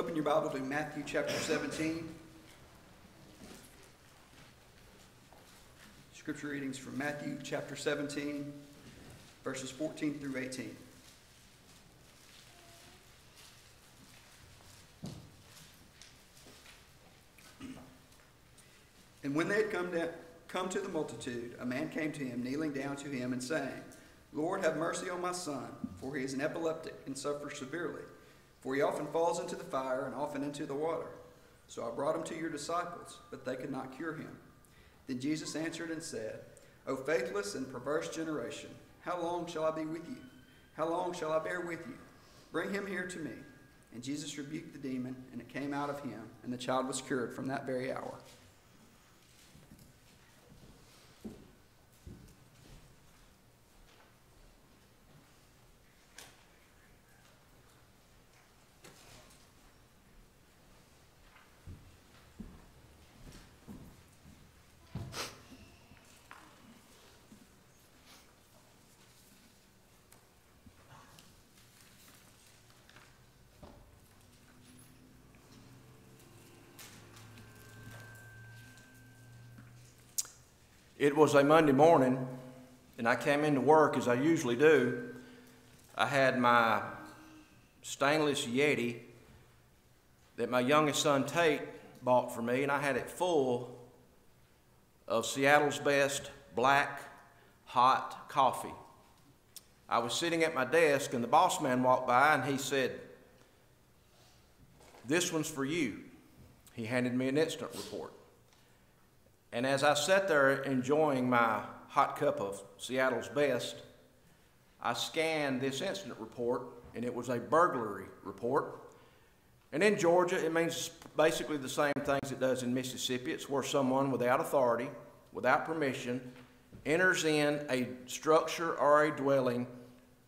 Open your Bible to Matthew chapter 17. Scripture readings from Matthew chapter 17, verses 14 through 18. And when they had come to the multitude, a man came to him, kneeling down to him and saying, Lord, have mercy on my son, for he is an epileptic and suffers severely. For he often falls into the fire and often into the water. So I brought him to your disciples, but they could not cure him. Then Jesus answered and said, O faithless and perverse generation, how long shall I be with you? How long shall I bear with you? Bring him here to me. And Jesus rebuked the demon, and it came out of him, and the child was cured from that very hour. It was a Monday morning, and I came into work as I usually do. I had my stainless Yeti that my youngest son Tate bought for me, and I had it full of Seattle's best black hot coffee. I was sitting at my desk, and the boss man walked by, and he said, "This one's for you." He handed me an incident report. And as I sat there enjoying my hot cup of Seattle's best, I scanned this incident report, and it was a burglary report. And in Georgia, it means basically the same things it does in Mississippi. It's where someone without authority, without permission, enters in a structure or a dwelling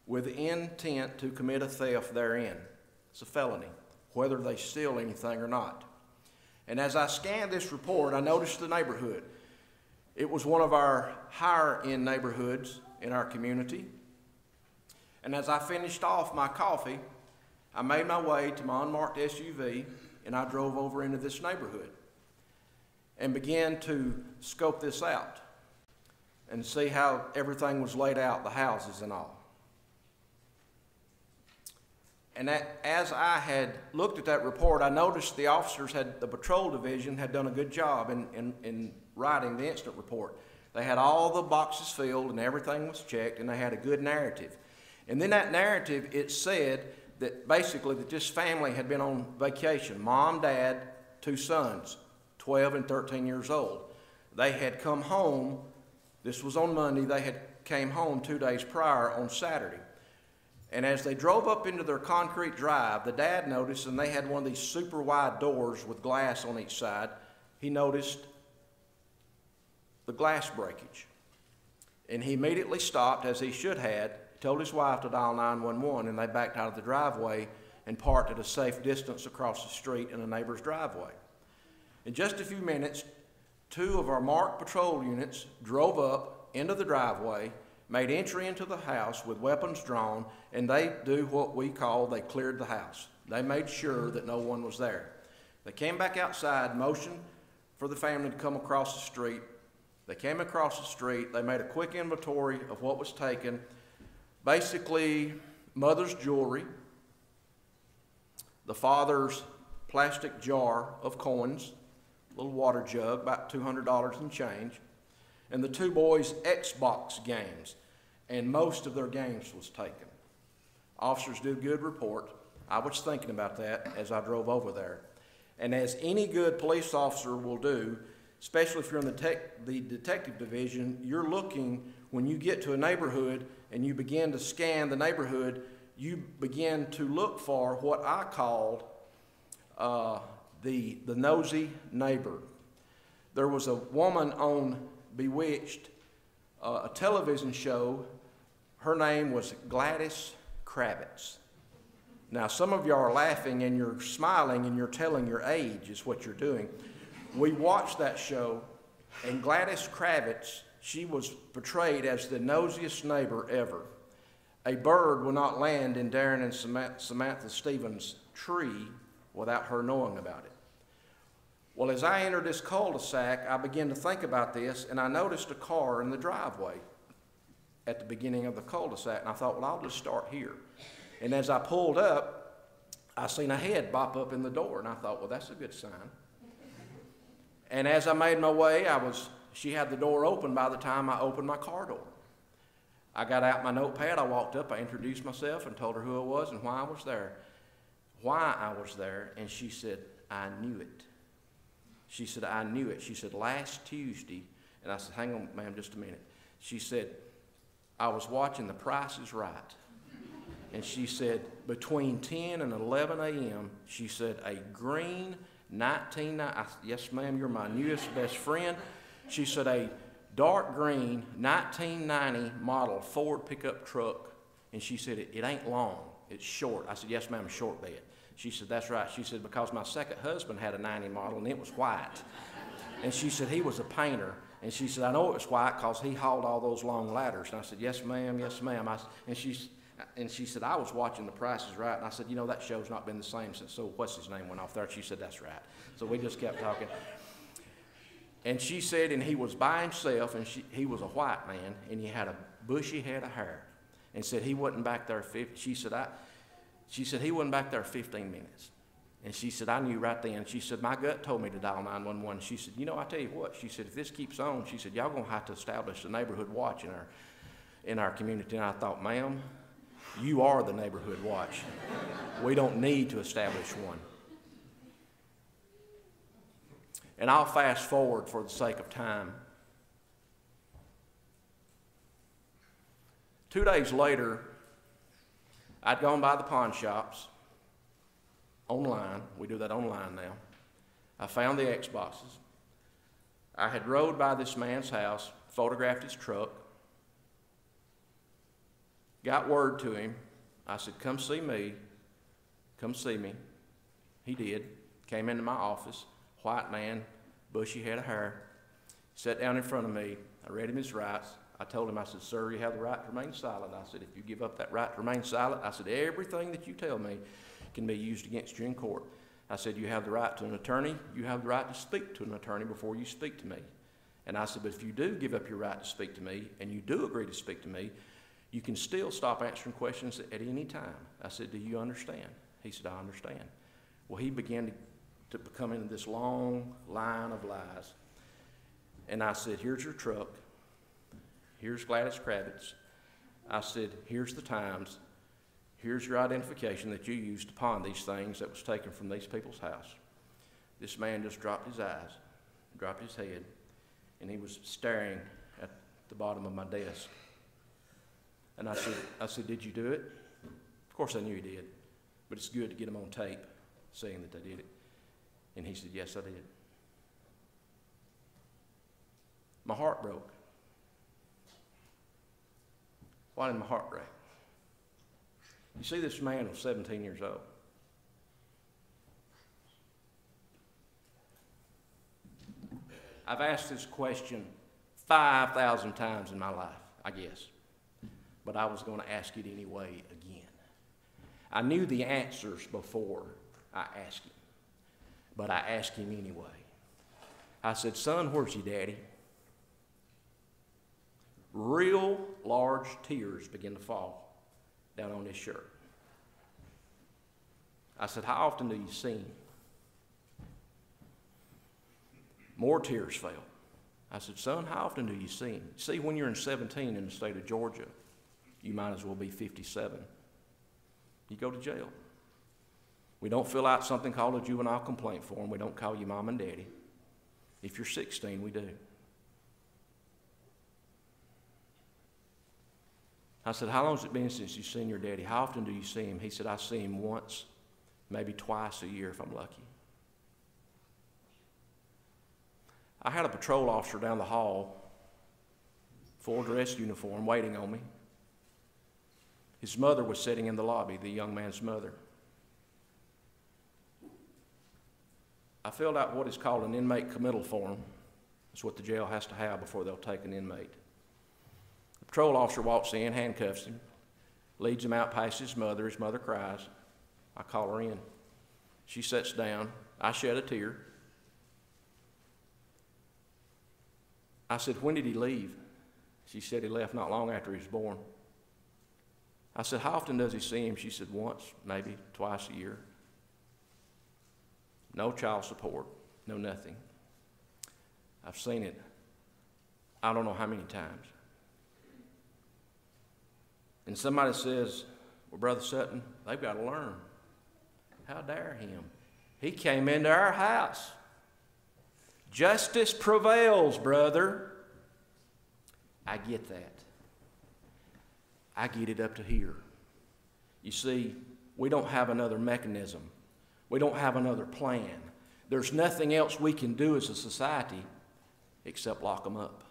with the intent to commit a theft therein. It's a felony, whether they steal anything or not. And as I scanned this report, I noticed the neighborhood. It was one of our higher-end neighborhoods in our community. And as I finished off my coffee, I made my way to my unmarked SUV, and I drove over into this neighborhood and began to scope this out and see how everything was laid out, the houses and all. And as I had looked at that report, I noticed the officers the patrol division had done a good job in writing the incident report. They had all the boxes filled and everything was checked, and they had a good narrative. And then that narrative, it said that basically that this family had been on vacation. Mom, dad, two sons, 12 and 13 years old. They had come home, this was on Monday, they had came home 2 days prior on Saturday. And as they drove up into their concrete drive, the dad noticed, and they had one of these super wide doors with glass on each side, he noticed the glass breakage. And he immediately stopped, as he should have, told his wife to dial 911, and they backed out of the driveway and parked at a safe distance across the street in a neighbor's driveway. In just a few minutes, 2 of our marked patrol units drove up into the driveway, made entry into the house with weapons drawn, and they do what we call they cleared the house. They made sure that no one was there. They came back outside, motioned for the family to come across the street. They came across the street. They made a quick inventory of what was taken. Basically, mother's jewelry, the father's plastic jar of coins, a little water jug, about $200 and change, and the 2 boys' Xbox games, and most of their games was taken. Officers did a good report. I was thinking about that as I drove over there. And as any good police officer will do, especially if you're in the detective division, you're looking, when you get to a neighborhood and you begin to scan the neighborhood, you begin to look for what I called the nosy neighbor. There was a woman on Bewitched, a television show. Her name was Gladys Kravitz. Now, some of you are laughing and you're smiling and you're telling your age is what you're doing. We watched that show, and Gladys Kravitz, she was portrayed as the nosiest neighbor ever. A bird will not land in Darren and Samantha Stevens' tree without her knowing about it. Well, as I entered this cul-de-sac, I began to think about this, and I noticed a car in the driveway at the beginning of the cul-de-sac, and I thought, well, I'll just start here. And as I pulled up, I seen a head bop up in the door, and I thought, well, that's a good sign. And as I made my way, she had the door open by the time I opened my car door. I got out my notepad, I walked up, I introduced myself and told her who I was and why I was there. Why I was there, and she said, I knew it. She said, I knew it. She said, last Tuesday, and I said, hang on, ma'am, just a minute. She said, I was watching The Price is Right. And she said, between 10 and 11 a.m., she said, a green 1990, yes, ma'am, you're my newest best friend. She said, a dark green 1990 model Ford pickup truck. And she said, it ain't long, it's short. I said, yes, ma'am, short bed. She said, that's right. She said, because my second husband had a 90 model and it was white. And she said, he was a painter. And she said, I know it was white because he hauled all those long ladders. And I said, yes, ma'am, yes, ma'am. And she said, I was watching The Price is Right. And I said, you know, that show's not been the same since, so what's his name went off there. She said, that's right. So we just kept talking. And she said, and he was by himself, and he was a white man, and he had a bushy head of hair. And said he wasn't back there. She said he wasn't back there 15 minutes. And she said, I knew right then. She said, my gut told me to dial 911. She said, you know, I tell you what. She said, if this keeps on, she said, y'all going to have to establish a neighborhood watch in our community. And I thought, ma'am, you are the neighborhood watch. We don't need to establish one. And I'll fast forward for the sake of time. 2 days later, I'd gone by the pawn shops online. We do that online now. I found the Xboxes. I had rode by this man's house, photographed his truck, got word to him. I said, come see me. Come see me. He did. Came into my office, white man, bushy head of hair, sat down in front of me. I read him his rights. I told him, I said, sir, you have the right to remain silent. I said, if you give up that right to remain silent, I said, everything that you tell me can be used against you in court. I said, you have the right to an attorney. You have the right to speak to an attorney before you speak to me. And I said, but if you do give up your right to speak to me, and you do agree to speak to me, you can still stop answering questions at any time. I said, do you understand? He said, I understand. Well, he began to become into this long line of lies. And I said, here's your truck. Here's Gladys Kravitz. I said, here's the times. Here's your identification that you used to pawn these things that was taken from these people's house. This man just dropped his eyes, dropped his head, and he was staring at the bottom of my desk. And I said, did you do it? Of course I knew he did, but it's good to get them on tape saying that they did it. And he said, yes, I did. My heart broke. Why did my heart break? You see, this man was 17 years old. I've asked this question 5,000 times in my life, I guess. But I was going to ask it anyway again. I knew the answers before I asked him. But I asked him anyway. I said, son, where's your daddy? Real large tears began to fall down on his shirt. I said, how often do you see him? More tears fell. I said, son, how often do you see him? See, when you're in 17 in the state of Georgia, you might as well be 57. You go to jail. We don't fill out something called a juvenile complaint form. We don't call you mom and daddy. If you're 16, we do. I said, how long has it been since you've seen your daddy? How often do you see him? He said, I see him once, maybe twice a year if I'm lucky. I had a patrol officer down the hall, full dress uniform, waiting on me. His mother was sitting in the lobby, the young man's mother. I filled out what is called an inmate committal form. It's what the jail has to have before they'll take an inmate. The patrol officer walks in, handcuffs him, leads him out past his mother. His mother cries. I call her in. She sits down. I shed a tear. I said, when did he leave? She said he left not long after he was born. I said, how often does he see him? She said, once, maybe twice a year. No child support, no nothing. I've seen it, I don't know how many times. And somebody says, well, Brother Sutton, they've got to learn. How dare him? He came into our house. Justice prevails, brother. I get that. I get it up to here. You see, we don't have another mechanism. We don't have another plan. There's nothing else we can do as a society except lock them up.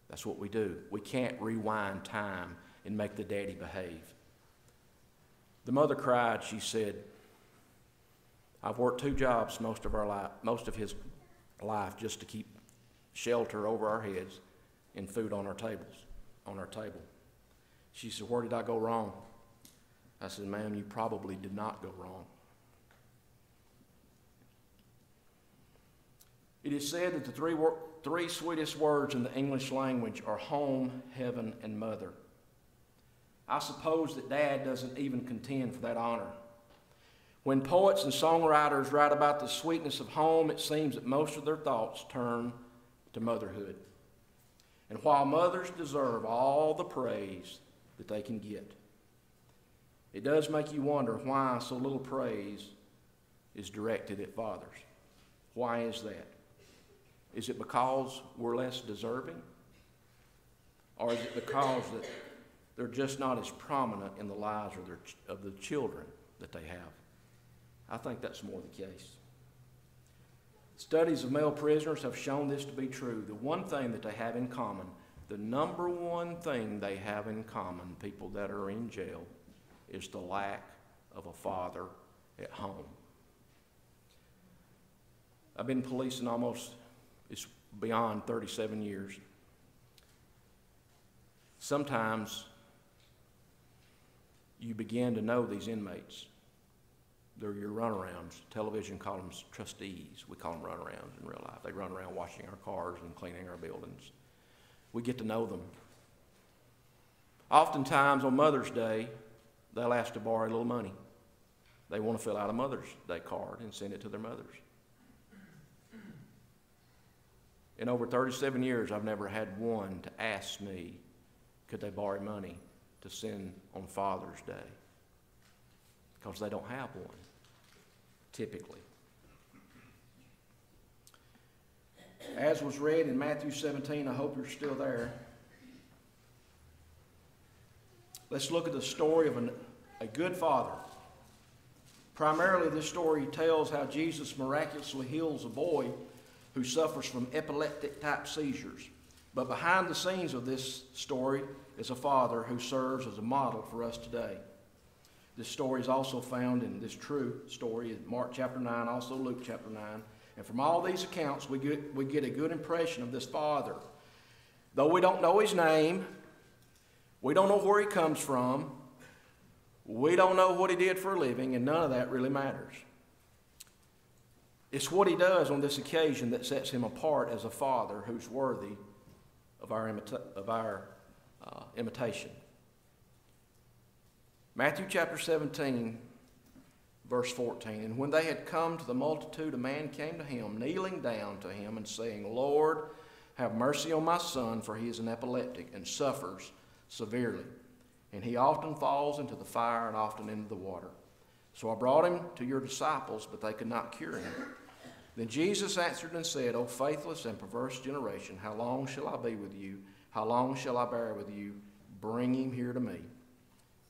That's what we do. We can't rewind time and make the daddy behave. The mother cried. She said, I've worked 2 jobs most of his life just to keep shelter over our heads and food on our table. She said, where did I go wrong? I said, ma'am, you probably did not go wrong. It is said that the three sweetest words in the English language are home, heaven, and mother. I suppose that Dad doesn't even contend for that honor. When poets and songwriters write about the sweetness of home, it seems that most of their thoughts turn to motherhood. And while mothers deserve all the praise that they can get, it does make you wonder why so little praise is directed at fathers. Why is that? Is it because we're less deserving? Or is it because that they're just not as prominent in the lives of the children that they have? I think that's more the case. Studies of male prisoners have shown this to be true. The one thing that they have in common, the number one thing they have in common, people that are in jail, is the lack of a father at home. I've been policing it's beyond 37 years. Sometimes you begin to know these inmates. They're your runarounds. Television calls them trustees. We call them runarounds in real life. They run around washing our cars and cleaning our buildings. We get to know them. Oftentimes on Mother's Day, they'll ask to borrow a little money. They want to fill out a Mother's Day card and send it to their mothers. In over 37 years, I've never had one to ask me, could they borrow money to send on Father's Day? Because they don't have one, typically. As was read in Matthew 17, I hope you're still there. Let's look at the story of a good father. Primarily, this story tells how Jesus miraculously heals a boy who suffers from epileptic-type seizures. But behind the scenes of this story is a father who serves as a model for us today. This story is also found in this true story in Mark chapter 9, also Luke chapter 9. And from all these accounts, we get a good impression of this father. Though we don't know his name, we don't know where he comes from, we don't know what he did for a living, and none of that really matters. It's what he does on this occasion that sets him apart as a father who's worthy of our imitation. Matthew chapter 17, verse 14. And when they had come to the multitude, a man came to him, kneeling down to him and saying, Lord, have mercy on my son, for he is an epileptic and suffers severely. And he often falls into the fire and often into the water. So I brought him to your disciples, but they could not cure him. Then Jesus answered and said, O faithless and perverse generation, how long shall I be with you? How long shall I bear with you? Bring him here to me.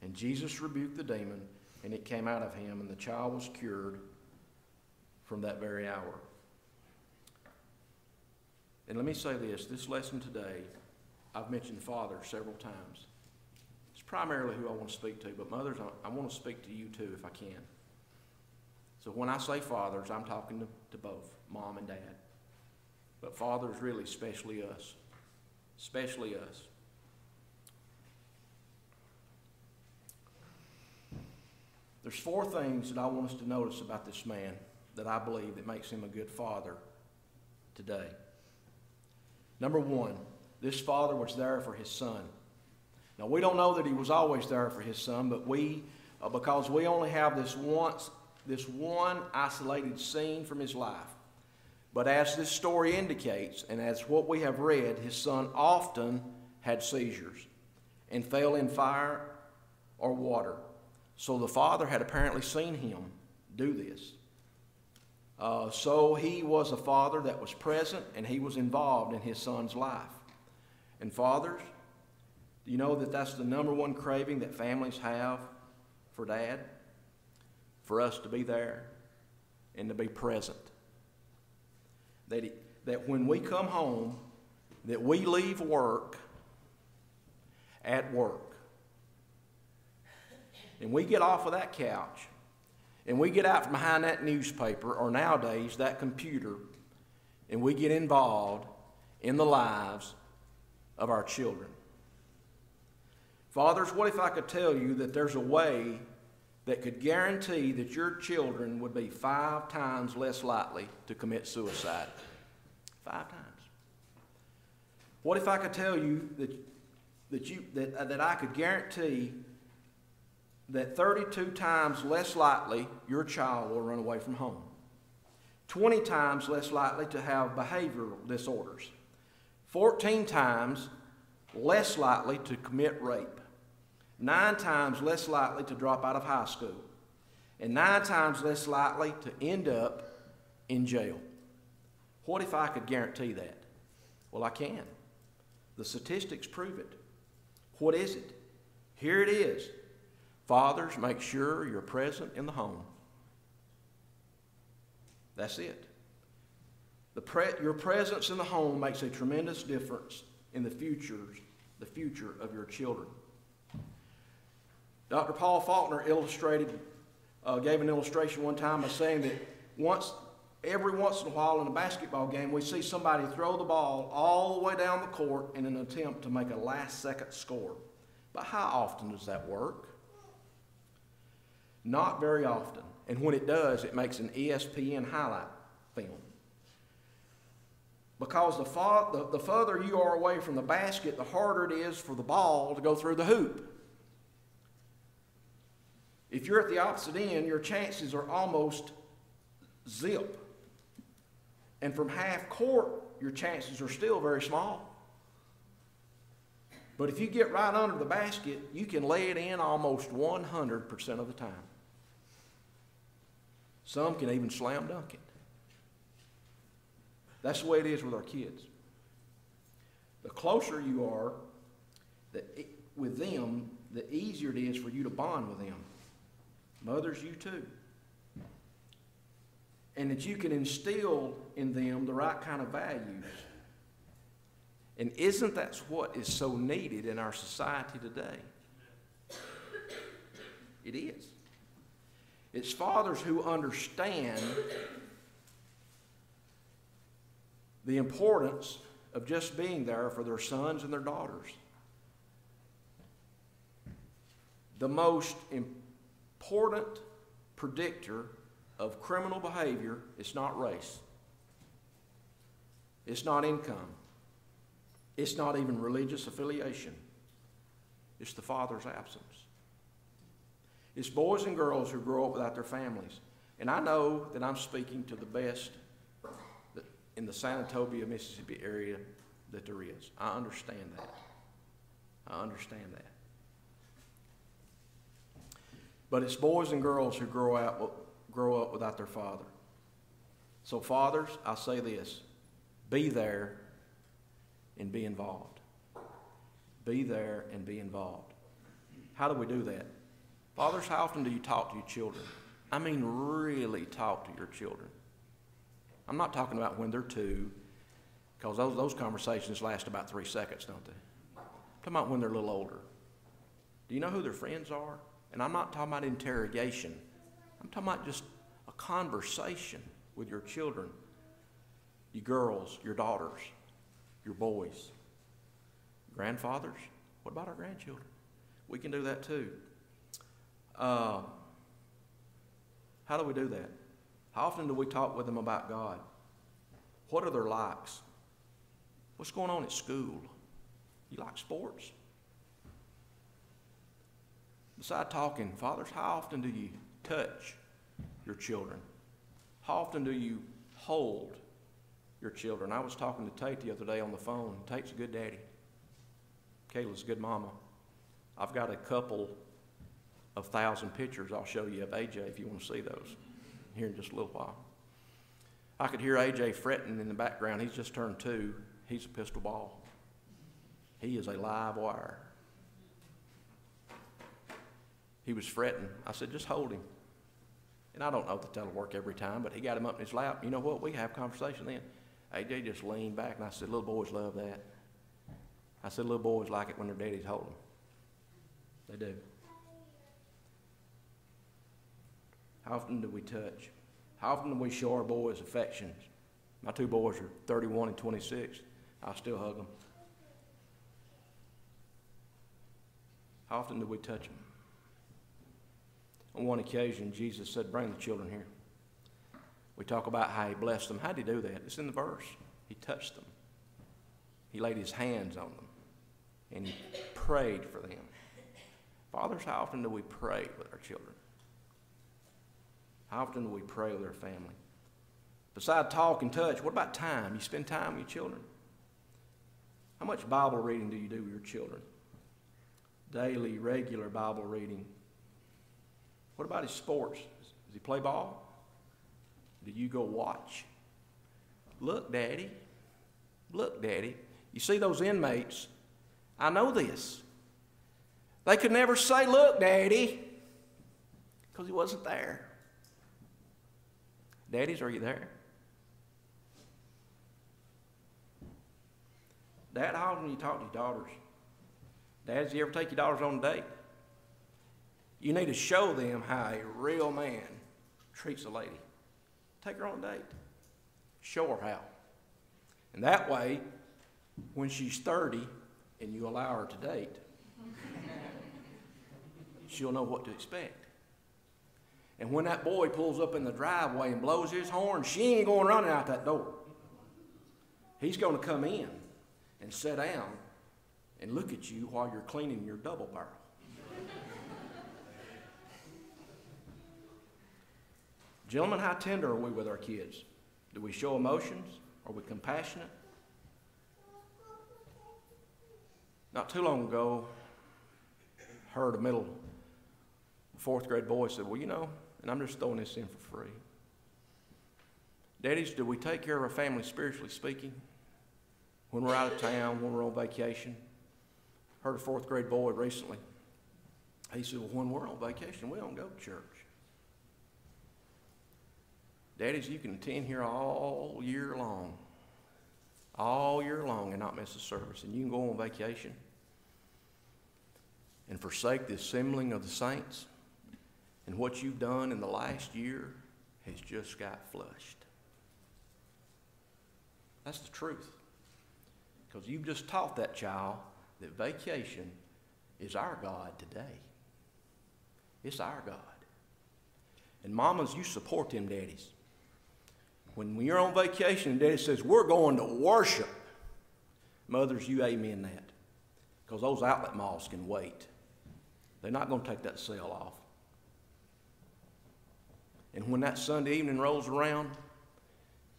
And Jesus rebuked the demon, and it came out of him, and the child was cured from that very hour. And let me say this lesson today, I've mentioned fathers several times. It's primarily who I want to speak to, but mothers, I want to speak to you too if I can. So when I say fathers, I'm talking to both, mom and dad. But fathers, really, especially us. Especially us. There's 4 things that I want us to notice about this man that I believe that makes him a good father today. Number 1, this father was there for his son. Now, we don't know that he was always there for his son, but because we only have this one isolated scene from his life. But as this story indicates, and as what we have read, his son often had seizures and fell in fire or water. So the father had apparently seen him do this. So he was a father that was present, and he was involved in his son's life. And fathers, do you know that that's the number one craving that families have for dad? For us to be there and to be present. That when we come home, that we leave work at work. And we get off of that couch and we get out from behind that newspaper, or nowadays that computer, and we get involved in the lives of our children. Fathers, what if I could tell you that there's a way that could guarantee that your children would be 5 times less likely to commit suicide? 5 times. What if I could tell you that I could guarantee that 32 times less likely your child will run away from home, 20 times less likely to have behavioral disorders, 14 times less likely to commit rape, 9 times less likely to drop out of high school, and 9 times less likely to end up in jail? What if I could guarantee that? Well, I can. The statistics prove it. What is it? Here it is. Fathers, make sure you're present in the home. That's it. Your presence in the home makes a tremendous difference in the future of your children. Dr. Paul Faulkner gave an illustration one time by saying that every once in a while in a basketball game, we see somebody throw the ball all the way down the court in an attempt to make a last-second score. But how often does that work? Not very often. And when it does, it makes an ESPN highlight film. Because the further you are away from the basket, the harder it is for the ball to go through the hoop. If you're at the opposite end, your chances are almost zip. And from half court, your chances are still very small. But if you get right under the basket, you can lay it in almost 100% of the time. Some can even slam dunk it. That's the way it is with our kids. The closer you are with them, the easier it is for you to bond with them. Mothers, you too. And that you can instill in them the right kind of values. And isn't that what is so needed in our society today? It is. It's fathers who understand the importance of just being there for their sons and their daughters. The most important predictor of criminal behavior is not race. It's not income. It's not even religious affiliation. It's the father's absence. It's boys and girls who grow up without their families. And I know that I'm speaking to the best in the San Antonio, Mississippi area that there is. I understand that. I understand that. But it's boys and girls who grow up without their father. So fathers, I say this: be there and be involved. Be there and be involved. How do we do that? Fathers, how often do you talk to your children? I mean, really talk to your children. I'm not talking about when they're 2, because those conversations last about 3 seconds, don't they? I'm talking about when they're a little older. Do you know who their friends are? And I'm not talking about interrogation. I'm talking about just a conversation with your children, your girls, your daughters, your boys. Grandfathers, what about our grandchildren? We can do that too. How do we do that? How often do we talk with them about God? What are their likes? What's going on at school? You like sports? Beside talking, fathers, how often do you touch your children? How often do you hold your children? I was talking to Tate the other day on the phone. Tate's a good daddy. Kayla's a good mama. I've got a couple of 1,000 pictures I'll show you of AJ if you want to see those here in just a little while. I could hear AJ fretting in the background. He's just turned 2. He's a pistol ball. He is a live wire. He was fretting. I said, just hold him. And I don't know that that'll work every time, but he got him up in his lap. You know what? We have conversation then. AJ just leaned back, and I said, little boys love that. I said, little boys like it when their daddies hold them. They do. How often do we touch? How often do we show our boys affections? My 2 boys are 31 and 26. I still hug them. How often do we touch them? On one occasion, Jesus said, bring the children here. We talk about how he blessed them. How did he do that? It's in the verse. He touched them. He laid his hands on them. And he prayed for them. Fathers, how often do we pray with our children? How often do we pray with our family? Besides talk and touch, what about time? You spend time with your children? How much Bible reading do you do with your children? Daily, regular Bible reading. What about his sports? Does he play ball? Do you go watch? Look, Daddy. Look, Daddy. You see those inmates? I know this. They could never say, look, Daddy, because he wasn't there. Daddies, are you there? Dad, how often do you talk to your daughters? Dads, do you ever take your daughters on a date? You need to show them how a real man treats a lady. Take her on a date. Show her how. And that way, when she's 30 and you allow her to date, she'll know what to expect. And when that boy pulls up in the driveway and blows his horn, she ain't going running out that door. He's going to come in and sit down and look at you while you're cleaning your double barrel. Gentlemen, how tender are we with our kids? Do we show emotions? Are we compassionate? Not too long ago, heard a middle 4th grade boy said, well, you know, and I'm just throwing this in for free. Daddies, do we take care of our family spiritually speaking? When we're out of town, when we're on vacation? Heard a 4th grade boy recently. He said, well, when we're on vacation, we don't go to church. Daddies, you can attend here all year long and not miss a service. And you can go on vacation and forsake the assembling of the saints. And what you've done in the last year has just got flushed. That's the truth. Because you've just taught that child that vacation is our God today. It's our God. And mamas, you support them daddies. When you're on vacation and daddy says, we're going to worship, mothers, you amen that. Because those outlet malls can wait. They're not going to take that sale off. And when that Sunday evening rolls around,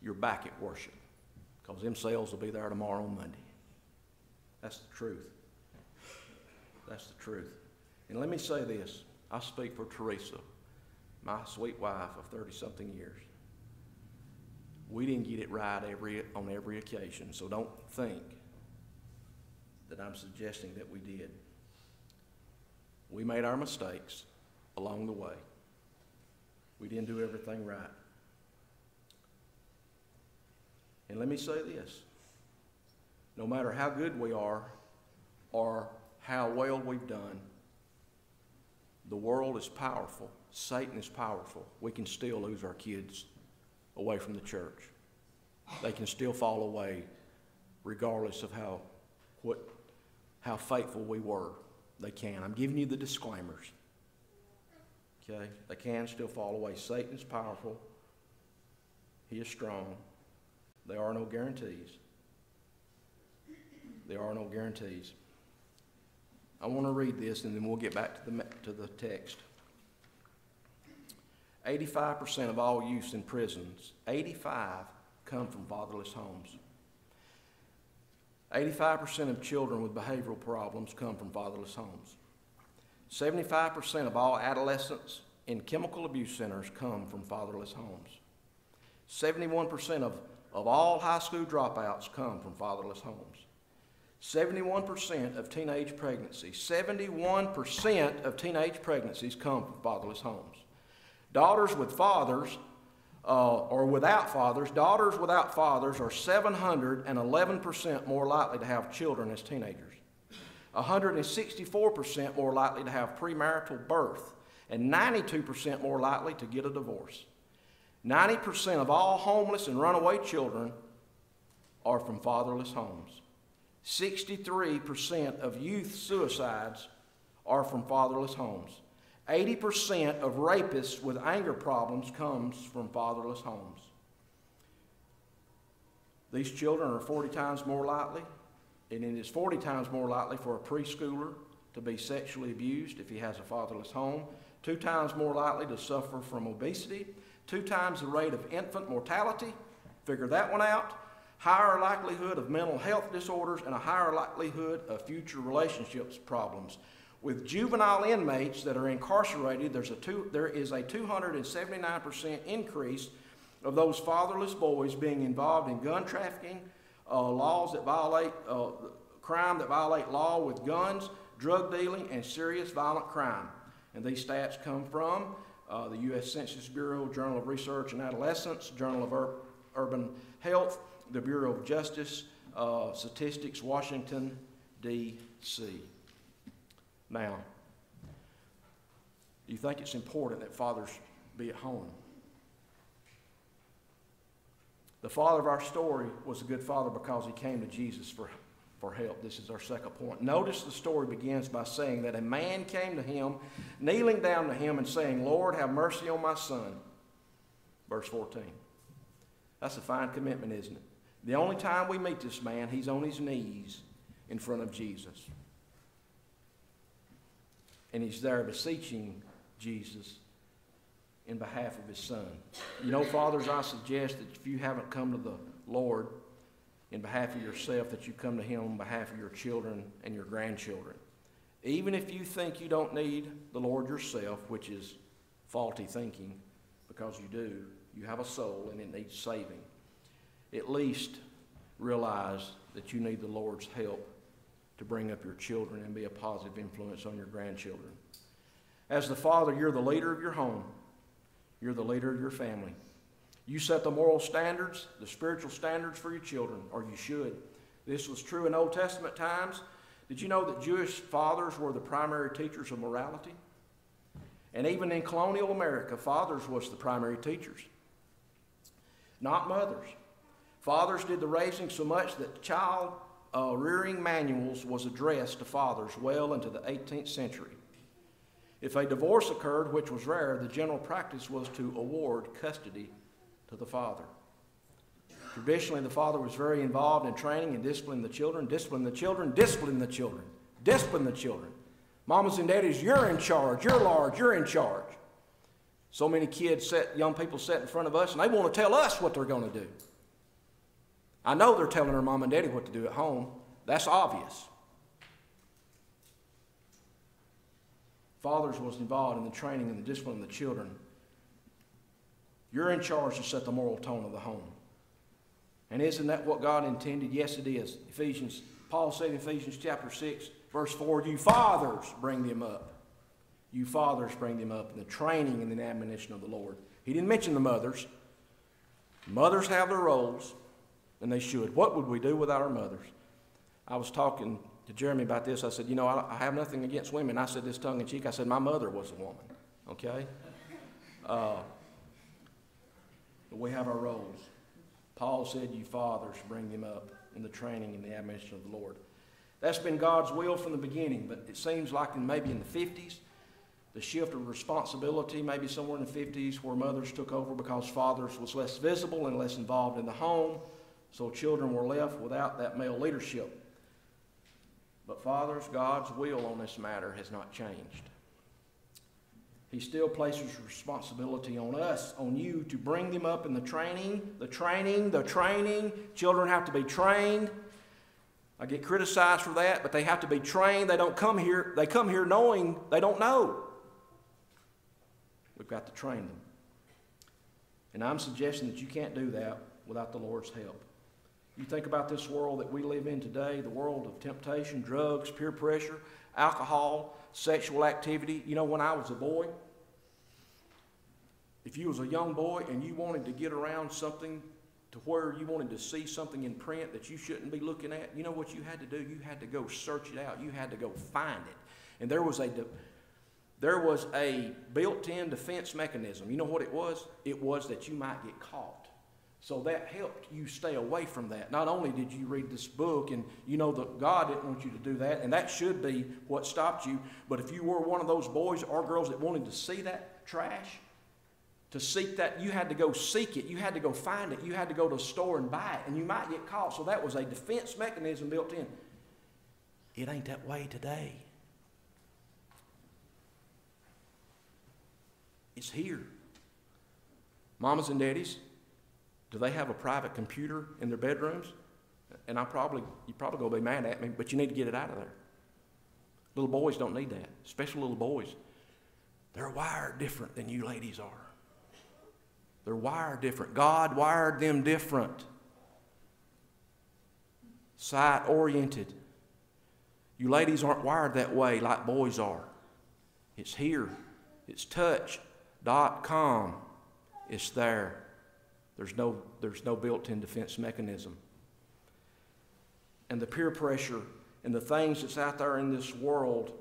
you're back at worship. Because them sales will be there tomorrow on Monday. That's the truth. That's the truth. And let me say this. I speak for Teresa, my sweet wife of 30-something years. We didn't get it right on every occasion, so don't think that I'm suggesting that we did. We made our mistakes along the way. We didn't do everything right. And let me say this. No matter how good we are or how well we've done, the world is powerful. Satan is powerful. We can still lose our kids away from the church. They can still fall away regardless of how faithful we were. They can. I'm giving you the disclaimers. Okay? They can still fall away. Satan is powerful. He is strong. There are no guarantees. There are no guarantees. I want to read this, and then we'll get back to the text. 85% of all youths in prisons, 85, come from fatherless homes. 85% of children with behavioral problems come from fatherless homes. 75% of all adolescents in chemical abuse centers come from fatherless homes. 71% of all high school dropouts come from fatherless homes. 71% of teenage pregnancies, 71% of teenage pregnancies come from fatherless homes. Daughters with fathers or without fathers, daughters without fathers are 711% more likely to have children as teenagers, 164% more likely to have premarital birth, and 92% more likely to get a divorce. 90% of all homeless and runaway children are from fatherless homes. 63% of youth suicides are from fatherless homes. 80% of rapists with anger problems comes from fatherless homes. These children are 40 times more likely, and it is 40 times more likely for a preschooler to be sexually abused if he has a fatherless home, 2 times more likely to suffer from obesity, 2 times the rate of infant mortality, figure that one out, higher likelihood of mental health disorders, and a higher likelihood of future relationships problems. With juvenile inmates that are incarcerated, there is a 279% increase of those fatherless boys being involved in gun trafficking, crime that violate law with guns, drug dealing, and serious violent crime. And these stats come from the U.S. Census Bureau, Journal of Research and Adolescence, Journal of Urban Health, the Bureau of Justice, Statistics, Washington, D.C. Now, do you think it's important that fathers be at home? The father of our story was a good father because he came to Jesus for help. This is our second point. Notice the story begins by saying that a man came to him, kneeling down to him and saying, "Lord, have mercy on my son." Verse 14. That's a fine commitment, isn't it? The only time we meet this man, he's on his knees in front of Jesus. And he's there beseeching Jesus in behalf of his son. You know, fathers, I suggest that if you haven't come to the Lord in behalf of yourself, that you come to him on behalf of your children and your grandchildren. Even if you think you don't need the Lord yourself, which is faulty thinking, because you do. You have a soul and it needs saving. At least realize that you need the Lord's help to bring up your children and be a positive influence on your grandchildren. As the father, you're the leader of your home. You're the leader of your family. You set the moral standards, the spiritual standards for your children, or you should. This was true in Old Testament times. Did you know that Jewish fathers were the primary teachers of morality? And even in colonial America, fathers was the primary teachers, not mothers. Fathers did the raising so much that child rearing manuals was addressed to fathers well into the 18th century. If a divorce occurred, which was rare, the general practice was to award custody to the father. Traditionally, the father was very involved in training and disciplining the children. Discipline the children, discipline the children, discipline the children. Mamas and daddies, you're in charge, you're large, you're in charge. So many young people sit in front of us, and they want to tell us what they're going to do. I know they're telling their mom and daddy what to do at home. That's obvious. Fathers was involved in the training and the discipline of the children. You're in charge to set the moral tone of the home. And isn't that what God intended? Yes, it is. Paul said in Ephesians chapter 6, verse 4, you fathers bring them up. You fathers bring them up in the training and the admonition of the Lord. He didn't mention the mothers. Mothers have their roles, and they should. What would we do without our mothers? I was talking to Jeremy about this. I said, I have nothing against women. I said this tongue in cheek. I said, my mother was a woman, okay? But we have our roles. Paul said, you fathers bring them up in the training and the admonition of the Lord. That's been God's will from the beginning, but it seems like maybe in the 50s, the shift of responsibility, maybe somewhere in the 50s, where mothers took over because fathers was less visible and less involved in the home, so children were left without that male leadership. But fathers, God's will on this matter has not changed. He still places responsibility on us, on you, to bring them up in the training. Children have to be trained. I get criticized for that, but they have to be trained. They don't come here. They come here knowing they don't know. We've got to train them. And I'm suggesting that you can't do that without the Lord's help. You think about this world that we live in today, the world of temptation, drugs, peer pressure, alcohol, sexual activity. You know, when I was a boy, if you was a young boy and you wanted to get around something to where you wanted to see something in print that you shouldn't be looking at, you know what you had to do? You had to go search it out. You had to go find it. And there was a built-in defense mechanism. You know what it was? It was that you might get caught. So that helped you stay away from that. Not only did you read this book and you know that God didn't want you to do that, and that should be what stopped you, but if you were one of those boys or girls that wanted to see that trash, to seek that, you had to go seek it. You had to go find it. You had to go to a store and buy it, and you might get caught. So that was a defense mechanism built in. It ain't that way today. It's here. Mamas and daddies, do they have a private computer in their bedrooms? And you're probably going to be mad at me, but you need to get it out of there. Little boys don't need that, especially little boys. They're wired different than you ladies are. They're wired different. God wired them different. Sight-oriented. You ladies aren't wired that way like boys are. It's here. It's touch.com. It's there. There's no built-in defense mechanism. And the peer pressure and the things that's out there in this world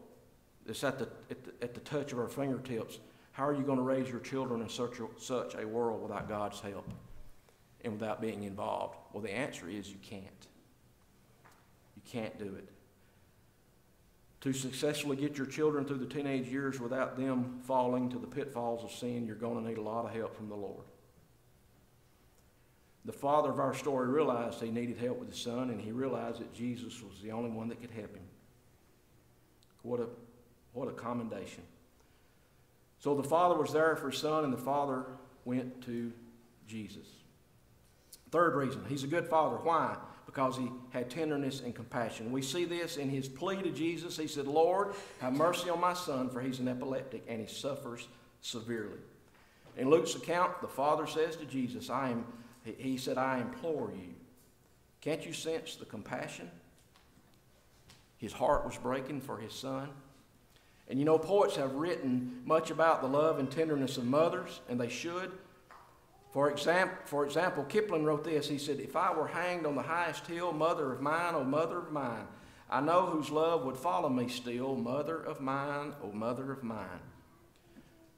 that's at the touch of our fingertips, how are you going to raise your children in such a world without God's help and without being involved? Well, the answer is you can't. You can't do it. To successfully get your children through the teenage years without them falling to the pitfalls of sin, you're going to need a lot of help from the Lord. The father of our story realized he needed help with his son, and he realized that Jesus was the only one that could help him. What a commendation. So the father was there for his son, and the father went to Jesus. Third reason, he's a good father. Why? Because he had tenderness and compassion. We see this in his plea to Jesus. He said, Lord, have mercy on my son, for he's an epileptic, and he suffers severely. In Luke's account, the father says to Jesus, he said, I implore you. Can't you sense the compassion? His heart was breaking for his son. And you know, poets have written much about the love and tenderness of mothers, and they should. For example, Kipling wrote this. He said, if I were hanged on the highest hill, mother of mine, oh mother of mine, I know whose love would follow me still, mother of mine, oh mother of mine.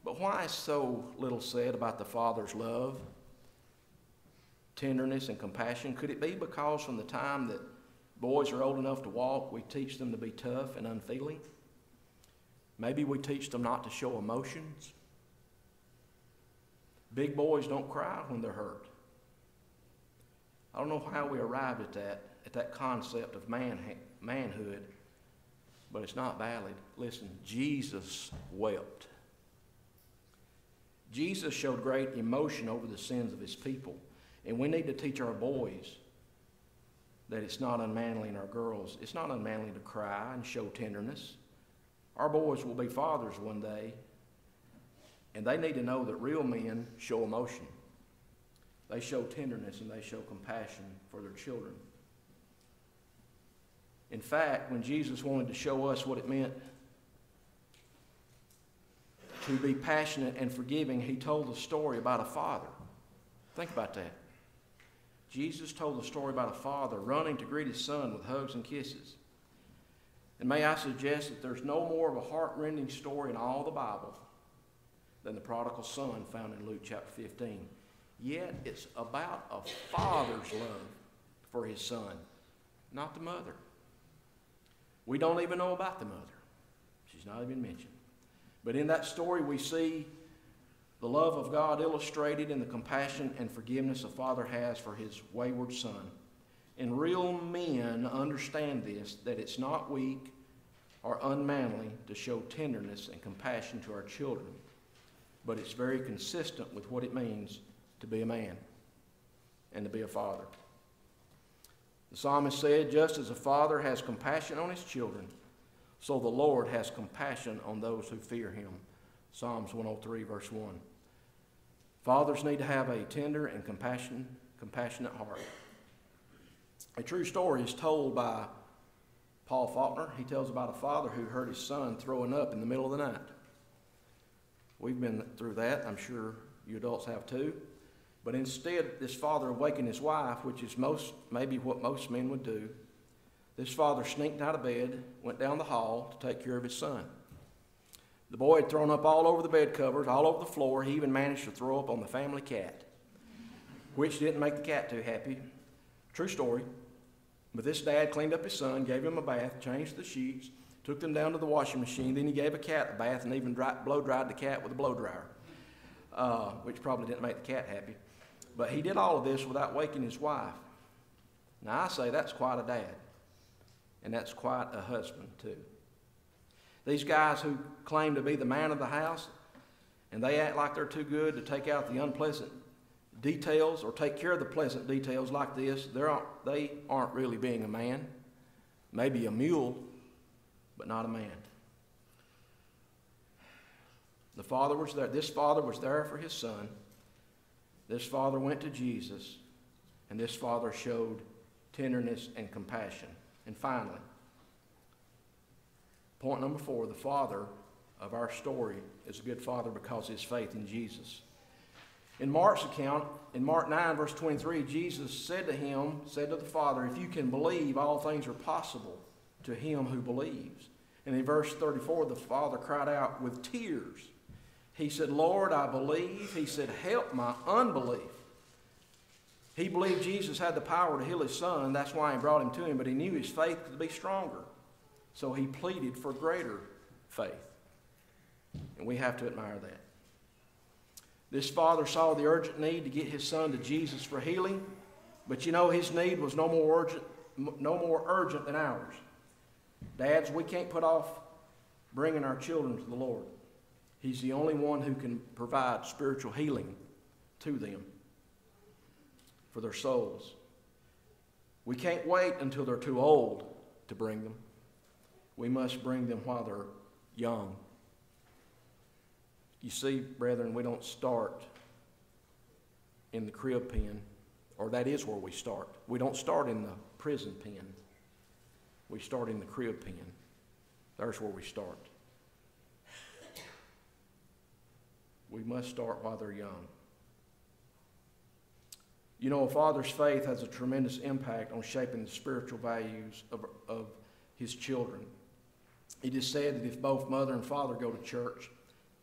But why is so little said about the father's love, tenderness, and compassion? Could it be because from the time that boys are old enough to walk, we teach them to be tough and unfeeling? Maybe we teach them not to show emotions. Big boys don't cry when they're hurt. I don't know how we arrived at that concept of manhood, but it's not valid. Listen, Jesus wept. Jesus showed great emotion over the sins of his people. And we need to teach our boys that it's not unmanly, and our girls, it's not unmanly to cry and show tenderness. Our boys will be fathers one day, and they need to know that real men show emotion. They show tenderness and they show compassion for their children. In fact, when Jesus wanted to show us what it meant to be passionate and forgiving, he told the story about a father. Think about that. Jesus told the story about a father running to greet his son with hugs and kisses. And may I suggest that there's no more of a heart-rending story in all the Bible than the prodigal son found in Luke chapter 15. Yet it's about a father's love for his son, not the mother. We don't even know about the mother. She's not even mentioned. But in that story we see the love of God illustrated in the compassion and forgiveness a father has for his wayward son. And real men understand this, that it's not weak or unmanly to show tenderness and compassion to our children, but it's very consistent with what it means to be a man and to be a father. The psalmist said, just as a father has compassion on his children, so the Lord has compassion on those who fear him. Psalms 103, verse 1. Fathers need to have a tender and compassionate heart. A true story is told by Paul Faulkner. He tells about a father who heard his son throwing up in the middle of the night. We've been through that. I'm sure you adults have too. But instead, this father awakened his wife, which is maybe what most men would do. This father sneaked out of bed, went down the hall to take care of his son. The boy had thrown up all over the bed covers, all over the floor. He even managed to throw up on the family cat, which didn't make the cat too happy. True story. But this dad cleaned up his son, gave him a bath, changed the sheets, took them down to the washing machine. Then he gave a cat a bath and even blow-dried the cat with a blow dryer, which probably didn't make the cat happy. But he did all of this without waking his wife. Now, I say that's quite a dad, and that's quite a husband, too. These guys who claim to be the man of the house, and they act like they're too good to take out the unpleasant details or take care of the pleasant details like this, they aren't really being a man. Maybe a mule, but not a man. The father was there. This father was there for his son. This father went to Jesus, and this father showed tenderness and compassion. And finally, point number 4, the father of our story is a good father because of his faith in Jesus. In Mark's account, in Mark 9, verse 23, Jesus said to the Father, if you can believe, all things are possible to him who believes. And in verse 34, the Father cried out with tears. He said, Lord, I believe. He said, help my unbelief. He believed Jesus had the power to heal his son. That's why he brought him to him, but he knew his faith could be stronger. So he pleaded for greater faith. And we have to admire that. This father saw the urgent need to get his son to Jesus for healing, but you know his need was no more urgent than ours. Dads, we can't put off bringing our children to the Lord. He's the only one who can provide spiritual healing to them for their souls. We can't wait until they're too old to bring them. We must bring them while they're young. You see, brethren, we don't start in the crib pen, or that is where we start. We don't start in the prison pen. We start in the crib pen. There's where we start. We must start while they're young. You know, a father's faith has a tremendous impact on shaping the spiritual values of his children. It is said that if both mother and father go to church,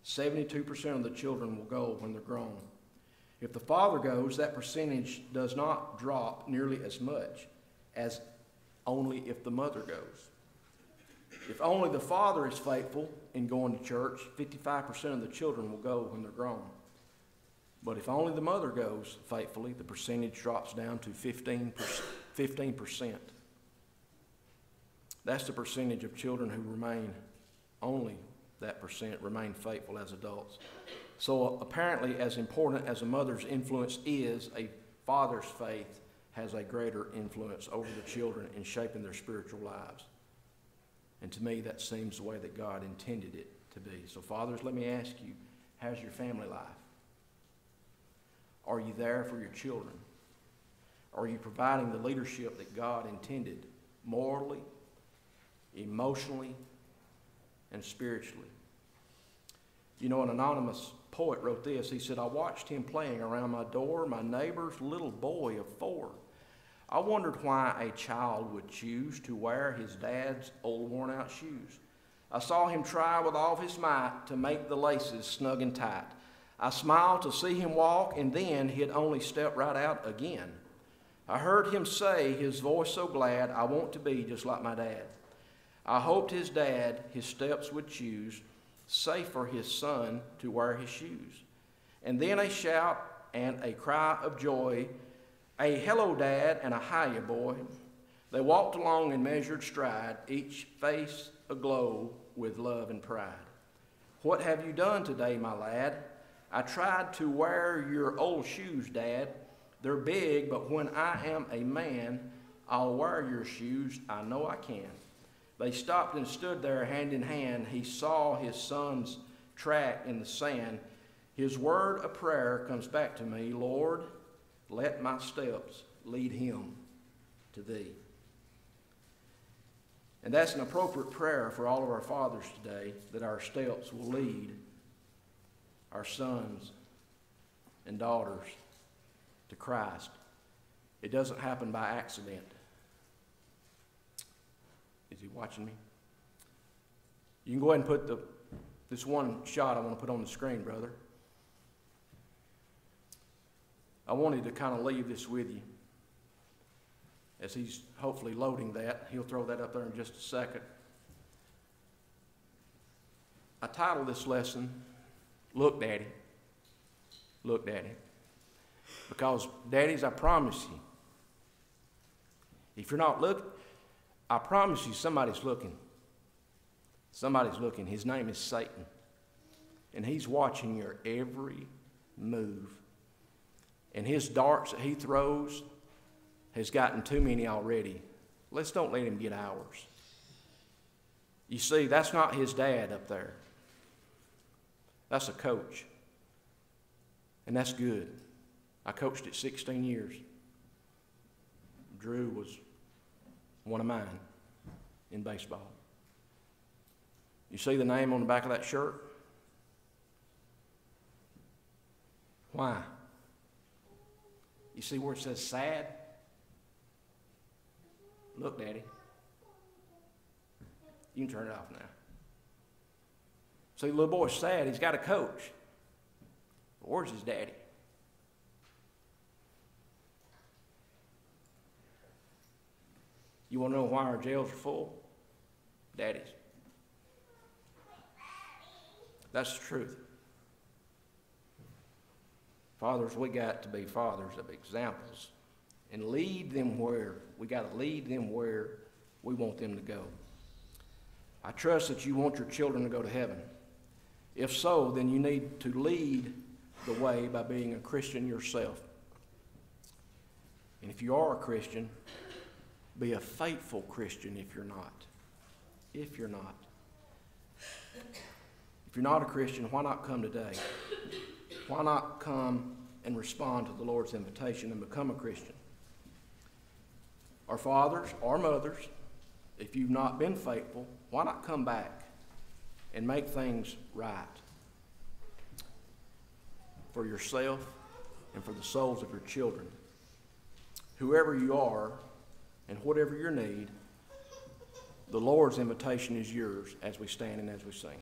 72% of the children will go when they're grown. If the father goes, that percentage does not drop nearly as much as only if the mother goes. If only the father is faithful in going to church, 55% of the children will go when they're grown. But if only the mother goes faithfully, the percentage drops down to 15%. That's the percentage of children who remain, only that percent remain faithful as adults. So apparently, as important as a mother's influence is, a father's faith has a greater influence over the children in shaping their spiritual lives. And to me, that seems the way that God intended it to be. So fathers, let me ask you, how's your family life? Are you there for your children? Are you providing the leadership that God intended morally, emotionally, and spiritually? You know, an anonymous poet wrote this. He said, I watched him playing around my door, my neighbor's little boy of 4. I wondered why a child would choose to wear his dad's old worn-out shoes. I saw him try with all of his might to make the laces snug and tight. I smiled to see him walk, and then he'd only step right out again. I heard him say, his voice so glad, I want to be just like my dad. I hoped his dad his steps would choose safe for his son to wear his shoes. And then a shout and a cry of joy, a hello, Dad, and a hiya, boy. They walked along in measured stride, each face aglow with love and pride. What have you done today, my lad? I tried to wear your old shoes, Dad. They're big, but when I am a man, I'll wear your shoes. I know I can. They stopped and stood there hand in hand. He saw his son's track in the sand. His word of prayer comes back to me, Lord, let my steps lead him to thee. And that's an appropriate prayer for all of our fathers today, that our steps will lead our sons and daughters to Christ. It doesn't happen by accident. Is he watching me? You can go ahead and put this one shot I want to put on the screen, brother. I wanted to kind of leave this with you. As he's hopefully loading that, he'll throw that up there in just a second. I titled this lesson, Look, Daddy. Look, Daddy. Because, daddies, I promise you, if you're not looking, I promise you somebody's looking. Somebody's looking. His name is Satan. And he's watching your every move. And his darts that he throws has gotten too many already. Let's don't let him get ours. You see, that's not his dad up there. That's a coach. And that's good. I coached it 16 years. Drew was one of mine in baseball. You see the name on the back of that shirt? Why? You see where it says sad? Look, Daddy. You can turn it off now. See, the little boy's sad. He's got a coach. But where's his daddy? You want to know why our jails are full? Daddies. That's the truth. Fathers, we got to be fathers of examples and lead them where. We got to lead them where we want them to go. I trust that you want your children to go to heaven. If so, then you need to lead the way by being a Christian yourself. And if you are a Christian, be a faithful Christian if you're not. If you're not. If you're not a Christian, why not come today? Why not come and respond to the Lord's invitation and become a Christian? Our fathers, our mothers, if you've not been faithful, why not come back and make things right for yourself and for the souls of your children? Whoever you are and whatever your need, the Lord's invitation is yours as we stand and as we sing.